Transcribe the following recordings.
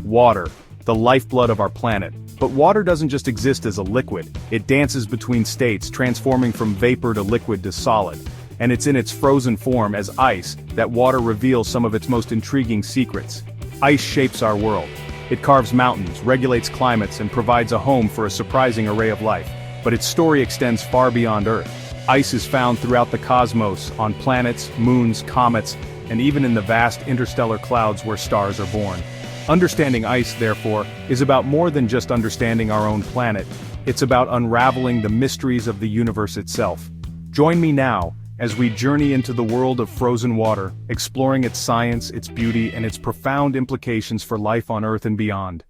Water, the lifeblood of our planet. But water doesn't just exist as a liquid, it dances between states, transforming from vapor to liquid to solid. And it's in its frozen form as ice that water reveals some of its most intriguing secrets. Ice shapes our world. It carves mountains, regulates climates, and provides a home for a surprising array of life. But its story extends far beyond Earth. Ice is found throughout the cosmos, on planets, moons, comets, and even in the vast interstellar clouds where stars are born. Understanding ice, therefore, is about more than just understanding our own planet. It's about unraveling the mysteries of the universe itself. Join me now, as we journey into the world of frozen water, exploring its science, its beauty, and its profound implications for life on Earth and beyond.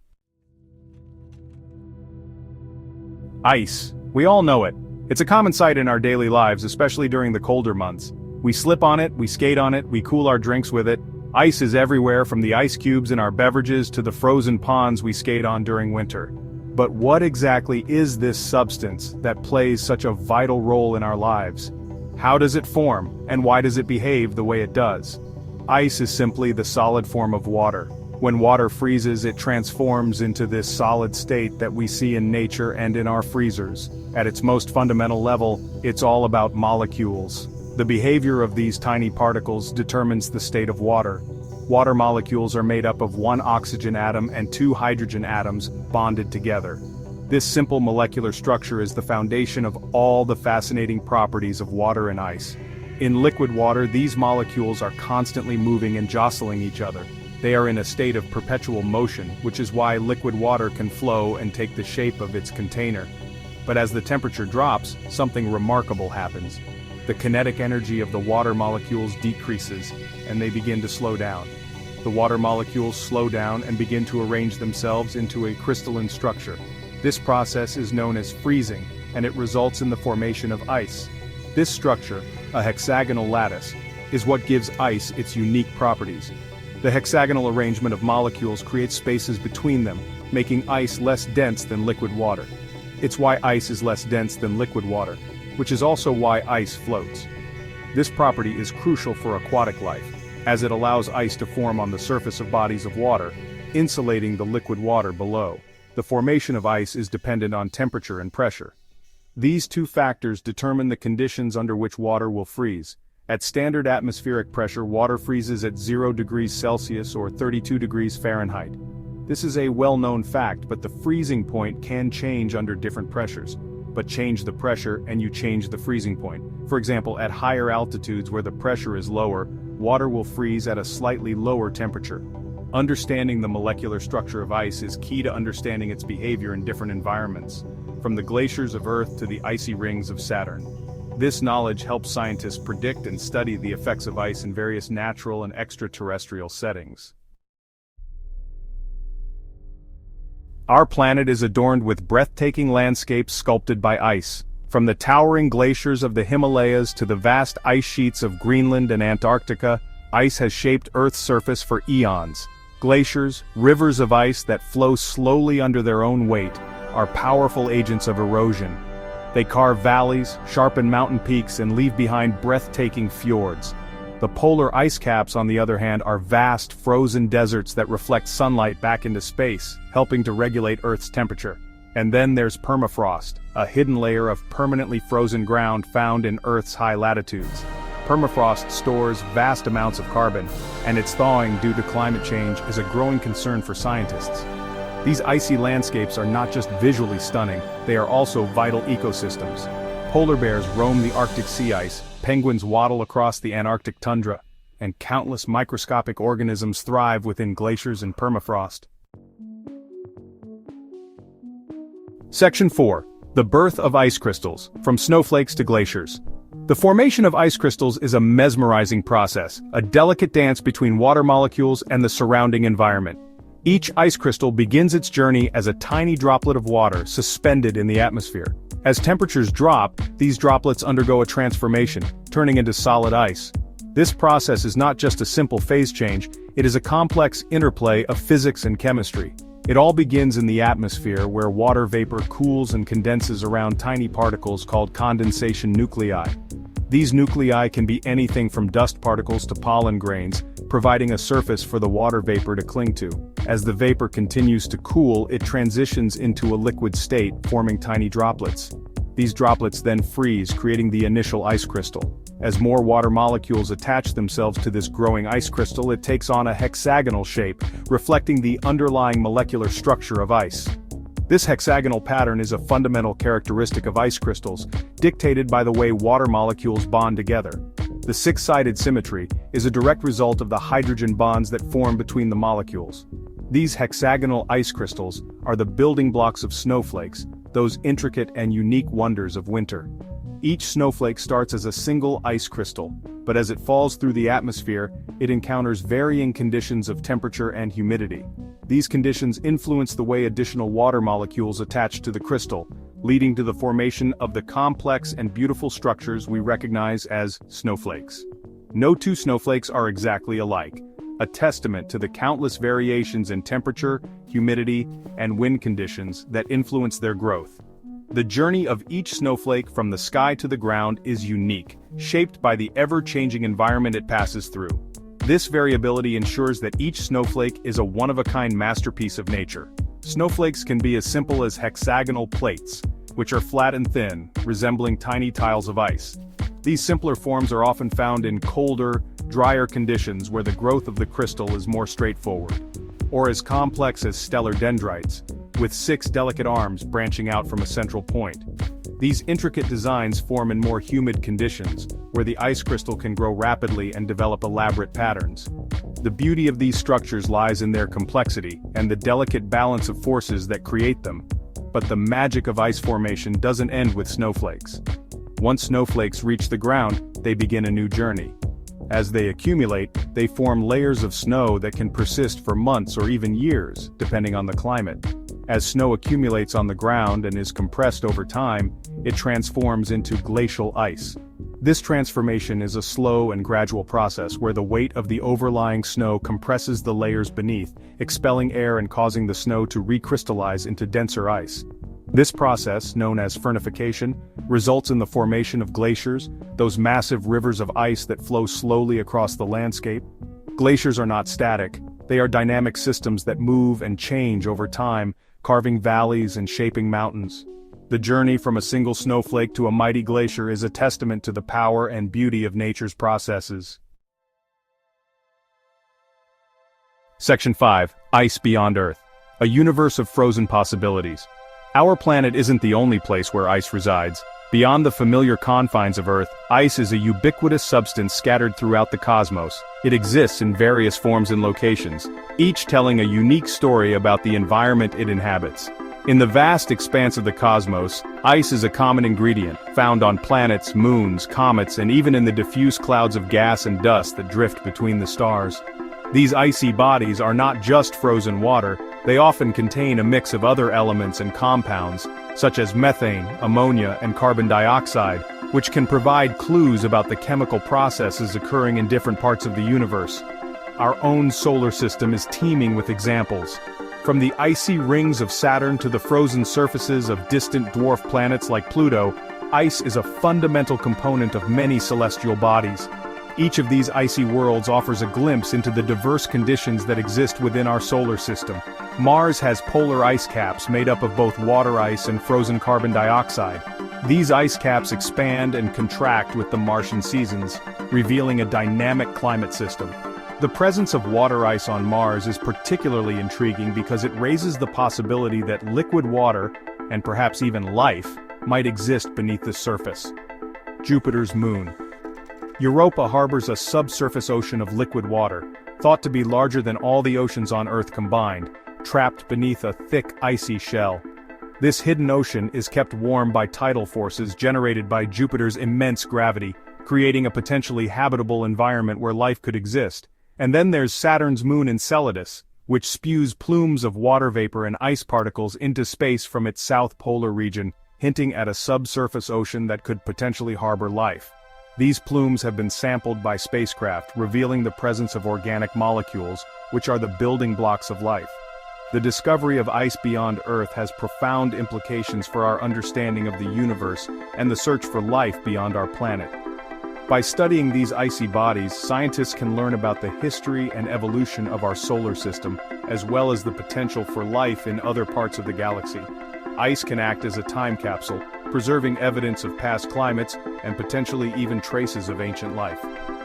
Ice. We all know it. It's a common sight in our daily lives, especially during the colder months. We slip on it, we skate on it, we cool our drinks with it. Ice is everywhere, from the ice cubes in our beverages to the frozen ponds we skate on during winter. But what exactly is this substance that plays such a vital role in our lives? How does it form, and why does it behave the way it does? Ice is simply the solid form of water. When water freezes, it transforms into this solid state that we see in nature and in our freezers. At its most fundamental level, it's all about molecules. The behavior of these tiny particles determines the state of water. Water molecules are made up of one oxygen atom and two hydrogen atoms bonded together. This simple molecular structure is the foundation of all the fascinating properties of water and ice. In liquid water, these molecules are constantly moving and jostling each other. They are in a state of perpetual motion, which is why liquid water can flow and take the shape of its container. But as the temperature drops, something remarkable happens. The kinetic energy of the water molecules decreases, and they begin to slow down. The water molecules slow down and begin to arrange themselves into a crystalline structure. This process is known as freezing, and it results in the formation of ice. This structure, a hexagonal lattice, is what gives ice its unique properties. The hexagonal arrangement of molecules creates spaces between them, making ice less dense than liquid water. It's why ice is less dense than liquid water, which is also why ice floats. This property is crucial for aquatic life, as it allows ice to form on the surface of bodies of water, insulating the liquid water below. The formation of ice is dependent on temperature and pressure. These two factors determine the conditions under which water will freeze. At standard atmospheric pressure, water freezes at 0 degrees Celsius or 32 degrees Fahrenheit. This is a well-known fact, but the freezing point can change under different pressures. But change the pressure and you change the freezing point. For example, at higher altitudes where the pressure is lower, water will freeze at a slightly lower temperature. Understanding the molecular structure of ice is key to understanding its behavior in different environments, from the glaciers of Earth to the icy rings of Saturn. This knowledge helps scientists predict and study the effects of ice in various natural and extraterrestrial settings. Our planet is adorned with breathtaking landscapes sculpted by ice. From the towering glaciers of the Himalayas to the vast ice sheets of Greenland and Antarctica, ice has shaped Earth's surface for eons. Glaciers, rivers of ice that flow slowly under their own weight, are powerful agents of erosion. They carve valleys, sharpen mountain peaks, and leave behind breathtaking fjords. The polar ice caps, on the other hand, are vast, frozen deserts that reflect sunlight back into space, helping to regulate Earth's temperature. And then there's permafrost, a hidden layer of permanently frozen ground found in Earth's high latitudes. Permafrost stores vast amounts of carbon, and its thawing due to climate change is a growing concern for scientists. These icy landscapes are not just visually stunning, they are also vital ecosystems. Polar bears roam the Arctic sea ice, penguins waddle across the Antarctic tundra, and countless microscopic organisms thrive within glaciers and permafrost. Section 4. The birth of ice crystals, from snowflakes to glaciers. The formation of ice crystals is a mesmerizing process, a delicate dance between water molecules and the surrounding environment. Each ice crystal begins its journey as a tiny droplet of water suspended in the atmosphere. As temperatures drop, these droplets undergo a transformation, turning into solid ice. This process is not just a simple phase change, it is a complex interplay of physics and chemistry. It all begins in the atmosphere, where water vapor cools and condenses around tiny particles called condensation nuclei. These nuclei can be anything from dust particles to pollen grains, providing a surface for the water vapor to cling to. As the vapor continues to cool, it transitions into a liquid state, forming tiny droplets. These droplets then freeze, creating the initial ice crystal. As more water molecules attach themselves to this growing ice crystal, it takes on a hexagonal shape, reflecting the underlying molecular structure of ice. This hexagonal pattern is a fundamental characteristic of ice crystals, dictated by the way water molecules bond together. The six-sided symmetry is a direct result of the hydrogen bonds that form between the molecules. These hexagonal ice crystals are the building blocks of snowflakes, those intricate and unique wonders of winter. Each snowflake starts as a single ice crystal, but as it falls through the atmosphere, it encounters varying conditions of temperature and humidity. These conditions influence the way additional water molecules attach to the crystal, leading to the formation of the complex and beautiful structures we recognize as snowflakes. No two snowflakes are exactly alike, a testament to the countless variations in temperature, humidity, and wind conditions that influence their growth. The journey of each snowflake from the sky to the ground is unique, shaped by the ever-changing environment it passes through. This variability ensures that each snowflake is a one-of-a-kind masterpiece of nature. Snowflakes can be as simple as hexagonal plates, which are flat and thin, resembling tiny tiles of ice. These simpler forms are often found in colder, drier conditions where the growth of the crystal is more straightforward. Or as complex as stellar dendrites, with 6 delicate arms branching out from a central point. These intricate designs form in more humid conditions, where the ice crystal can grow rapidly and develop elaborate patterns. The beauty of these structures lies in their complexity and the delicate balance of forces that create them. But the magic of ice formation doesn't end with snowflakes. Once snowflakes reach the ground, they begin a new journey. As they accumulate, they form layers of snow that can persist for months or even years, depending on the climate. As snow accumulates on the ground and is compressed over time, it transforms into glacial ice. This transformation is a slow and gradual process where the weight of the overlying snow compresses the layers beneath, expelling air and causing the snow to recrystallize into denser ice. This process, known as fernification, results in the formation of glaciers, those massive rivers of ice that flow slowly across the landscape. Glaciers are not static, they are dynamic systems that move and change over time, carving valleys and shaping mountains. The journey from a single snowflake to a mighty glacier is a testament to the power and beauty of nature's processes. Section 5. Ice Beyond Earth. A universe of frozen possibilities. Our planet isn't the only place where ice resides. Beyond the familiar confines of Earth, ice is a ubiquitous substance scattered throughout the cosmos. It exists in various forms and locations, each telling a unique story about the environment it inhabits. In the vast expanse of the cosmos, ice is a common ingredient, found on planets, moons, comets, and even in the diffuse clouds of gas and dust that drift between the stars. These icy bodies are not just frozen water, they often contain a mix of other elements and compounds, such as methane, ammonia, and carbon dioxide, which can provide clues about the chemical processes occurring in different parts of the universe. Our own solar system is teeming with examples. From the icy rings of Saturn to the frozen surfaces of distant dwarf planets like Pluto, ice is a fundamental component of many celestial bodies. Each of these icy worlds offers a glimpse into the diverse conditions that exist within our solar system. Mars has polar ice caps made up of both water ice and frozen carbon dioxide. These ice caps expand and contract with the Martian seasons, revealing a dynamic climate system. The presence of water ice on Mars is particularly intriguing because it raises the possibility that liquid water, and perhaps even life, might exist beneath the surface. Jupiter's moon. Europa harbors a subsurface ocean of liquid water, thought to be larger than all the oceans on Earth combined, trapped beneath a thick, icy shell. This hidden ocean is kept warm by tidal forces generated by Jupiter's immense gravity, creating a potentially habitable environment where life could exist. And then there's Saturn's moon Enceladus, which spews plumes of water vapor and ice particles into space from its south polar region, hinting at a subsurface ocean that could potentially harbor life. These plumes have been sampled by spacecraft, revealing the presence of organic molecules, which are the building blocks of life. The discovery of ice beyond Earth has profound implications for our understanding of the universe and the search for life beyond our planet. By studying these icy bodies, scientists can learn about the history and evolution of our solar system, as well as the potential for life in other parts of the galaxy. Ice can act as a time capsule, preserving evidence of past climates and potentially even traces of ancient life.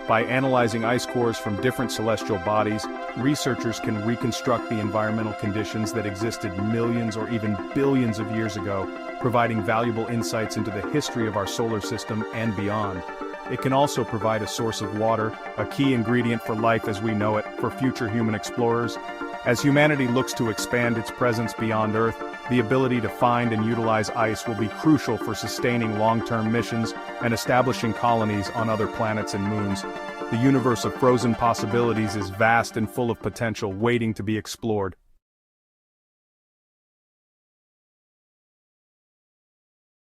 By analyzing ice cores from different celestial bodies, researchers can reconstruct the environmental conditions that existed millions or even billions of years ago, providing valuable insights into the history of our solar system and beyond. It can also provide a source of water, a key ingredient for life as we know it, for future human explorers. As humanity looks to expand its presence beyond Earth, the ability to find and utilize ice will be crucial for sustaining long-term missions and establishing colonies on other planets and moons. The universe of frozen possibilities is vast and full of potential waiting to be explored.